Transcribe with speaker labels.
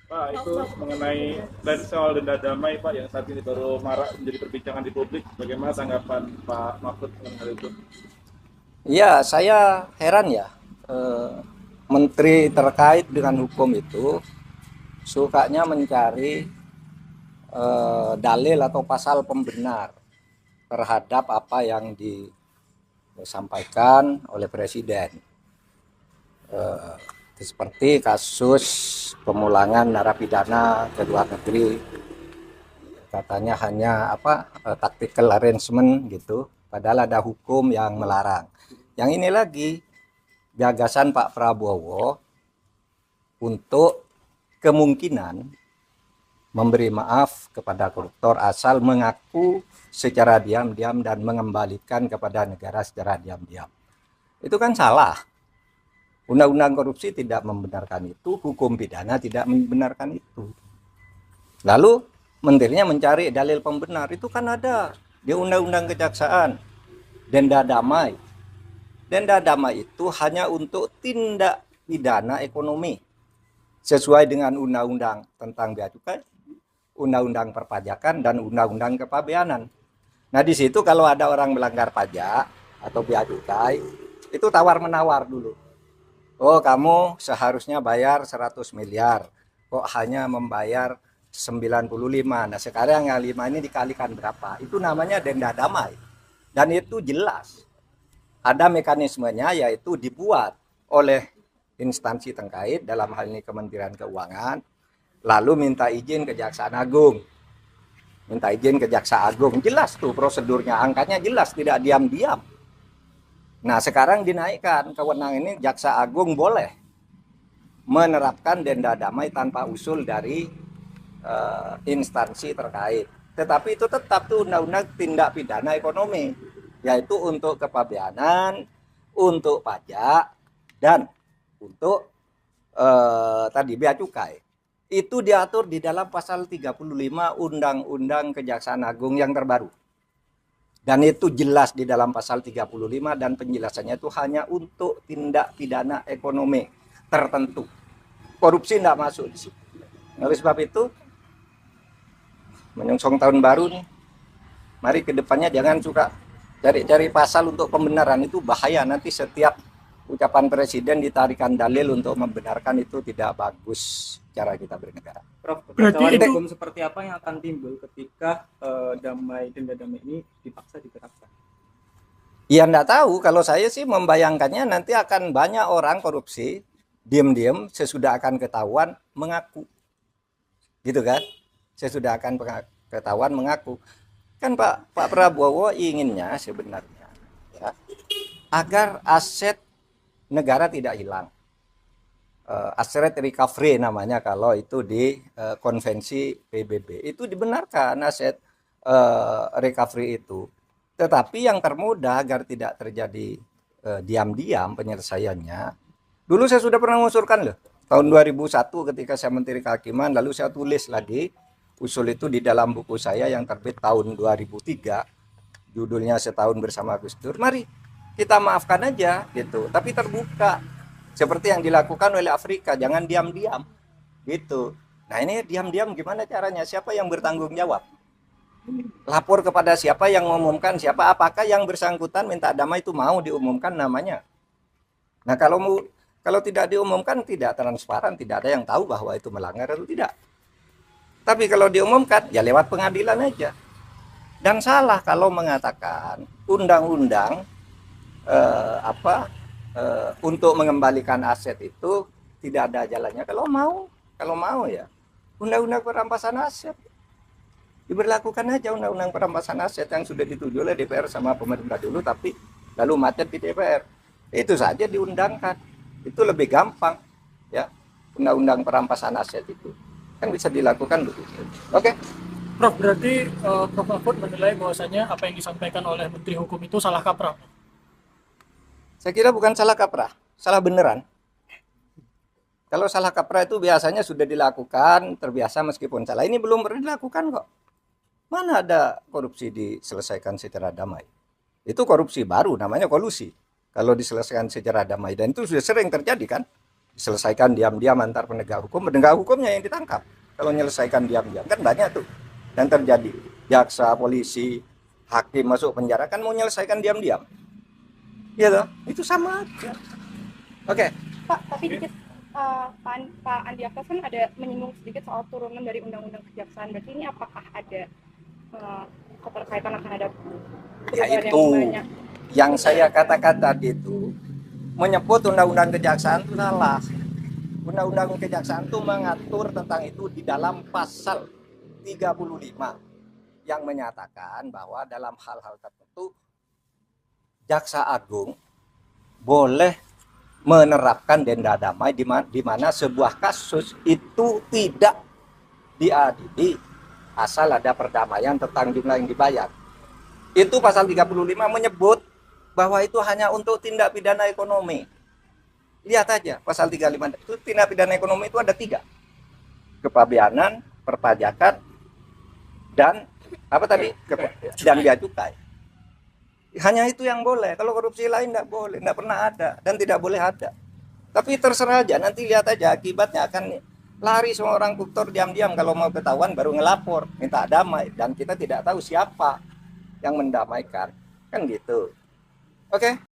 Speaker 1: Pak, itu mengenai dan soal denda damai Pak yang saat ini baru marak menjadi perbincangan di publik. Bagaimana tanggapan Pak Mahfud mengenai hal itu?
Speaker 2: Iya, saya heran ya. eh, Menteri terkait dengan hukum itu sukanya mencari dalil atau pasal pembenar terhadap apa yang disampaikan oleh Presiden. Eh, Seperti kasus pemulangan narapidana ke luar negeri, katanya hanya tactical arrangement gitu, padahal ada hukum yang melarang. Yang ini lagi gagasan Pak Prabowo untuk kemungkinan memberi maaf kepada koruptor asal mengaku secara diam-diam dan mengembalikan kepada negara secara diam-diam. Itu kan salah. Undang-undang korupsi tidak membenarkan itu, hukum pidana tidak membenarkan itu. Lalu menterinya mencari dalil pembenar, itu kan ada di undang-undang kejaksaan, denda damai. Denda damai itu hanya untuk tindak pidana ekonomi sesuai dengan undang-undang tentang bea cukai, undang-undang perpajakan, dan undang-undang kepabeanan. Nah, di situ kalau ada orang melanggar pajak atau bea cukai, itu tawar-menawar dulu. Oh, kamu seharusnya bayar 100 miliar. Kok hanya membayar 95. Nah, sekarang yang 5 ini dikalikan berapa? Itu namanya denda damai. Dan itu jelas. Ada mekanismenya, yaitu dibuat oleh instansi terkait, dalam hal ini Kementerian Keuangan, lalu minta izin Kejaksaan Agung. Minta izin ke Jaksa Agung. Jelas tuh prosedurnya, angkanya jelas, tidak diam-diam. Nah, sekarang dinaikkan kewenangan ini, Jaksa Agung boleh menerapkan denda damai tanpa usul dari instansi terkait. Tetapi itu tetap tuh undang-undang tindak pidana ekonomi, yaitu untuk kepabeanan, untuk pajak, dan untuk tadi bea cukai. Itu diatur di dalam pasal 35 Undang-Undang Kejaksaan Agung yang terbaru. Dan itu jelas di dalam pasal 35, dan penjelasannya itu hanya untuk tindak pidana ekonomi tertentu. Korupsi tidak masuk di situ. Oleh sebab itu, menyongsong tahun baru nih, mari ke depannya jangan suka cari-cari pasal untuk pembenaran, itu bahaya. Nanti setiap ucapan presiden ditarikan dalil untuk membenarkan, itu tidak bagus cara kita bernegara.
Speaker 3: Prof,
Speaker 4: Berarti
Speaker 3: kekacauan
Speaker 4: itu
Speaker 3: hukum seperti apa yang akan timbul ketika denda damai ini dipaksa diterapkan?
Speaker 2: Ya enggak tahu, kalau saya sih membayangkannya nanti akan banyak orang korupsi, diam-diam sesudah akan ketahuan mengaku. Gitu kan? Sesudah akan ketahuan mengaku. Kan Pak Prabowo inginnya sebenarnya, ya, agar aset negara tidak hilang. Asset recovery namanya kalau itu di konvensi PBB. Itu dibenarkan aset recovery itu. Tetapi yang termudah agar tidak terjadi diam-diam penyelesaiannya. Dulu saya sudah pernah mengusulkan loh. Tahun 2001 ketika saya Menteri Kehakiman, lalu saya tulis lagi usul itu di dalam buku saya yang terbit tahun 2003. Judulnya Setahun Bersama Gus Dur. Mari kita maafkan aja gitu, tapi terbuka. Seperti yang dilakukan oleh Afrika, jangan diam-diam gitu. Nah, ini diam-diam gimana caranya? Siapa yang bertanggung jawab? Lapor kepada siapa yang mengumumkan, siapa, apakah yang bersangkutan minta damai itu mau diumumkan namanya? Nah, kalau tidak diumumkan, tidak transparan, tidak ada yang tahu bahwa itu melanggar atau tidak. Tapi kalau diumumkan, ya lewat pengadilan aja. Dan salah kalau mengatakan undang-undang untuk mengembalikan aset itu tidak ada jalannya. Kalau mau ya undang-undang perampasan aset diberlakukan aja, undang-undang perampasan aset yang sudah dituju oleh DPR sama pemerintah dulu, tapi lalu macet di DPR. Itu saja diundangkan, itu lebih gampang, ya, undang-undang perampasan aset itu kan bisa dilakukan begitu. Oke.
Speaker 4: Prof, berarti Prof Mahfud menilai bahwasanya apa yang disampaikan oleh Menteri Hukum itu salah kaprah.
Speaker 2: Saya kira bukan salah kaprah, salah beneran. Kalau salah kaprah itu biasanya sudah dilakukan, terbiasa meskipun salah. Ini belum pernah dilakukan kok. Mana ada korupsi diselesaikan secara damai? Itu korupsi baru, namanya kolusi. Kalau diselesaikan secara damai, dan itu sudah sering terjadi kan? Selesaikan diam-diam antar penegak hukumnya yang ditangkap. Kalau menyelesaikan diam-diam kan banyak tuh yang terjadi. Jaksa, polisi, hakim masuk penjara kan mau menyelesaikan diam-diam. Iya toh? Itu sama aja. Oke.
Speaker 5: Pak, tapi dikit Pak Andi Aktas kan ada menyinggung sedikit soal turunan dari Undang-Undang Kejaksaan. Berarti ini apakah ada keterkaitan akan ada
Speaker 2: Ya
Speaker 5: perubahan
Speaker 2: itu
Speaker 5: yang banyak?
Speaker 2: yang saya katakan tadi itu menyebut Undang-Undang Kejaksaan itu salah. Undang-Undang Kejaksaan itu mengatur tentang itu di dalam pasal 35 yang menyatakan bahwa dalam hal-hal tertentu Jaksa Agung boleh menerapkan denda damai di mana sebuah kasus itu tidak diadili asal ada perdamaian tentang jumlah yang dibayar. Itu pasal 35 menyebut bahwa itu hanya untuk tindak pidana ekonomi. Lihat aja pasal 35 itu tindak pidana ekonomi itu ada 3. Kepabeanan, perpajakan, dan apa tadi? Dan bea cukai. Hanya itu yang boleh. Kalau korupsi lain tidak boleh, tidak pernah ada dan tidak boleh ada. Tapi terserah aja, nanti lihat aja akibatnya akan lari semua orang koruptor diam-diam, kalau mau ketahuan baru ngelapor, minta damai, dan kita tidak tahu siapa yang mendamaikan. Kan gitu. Oke.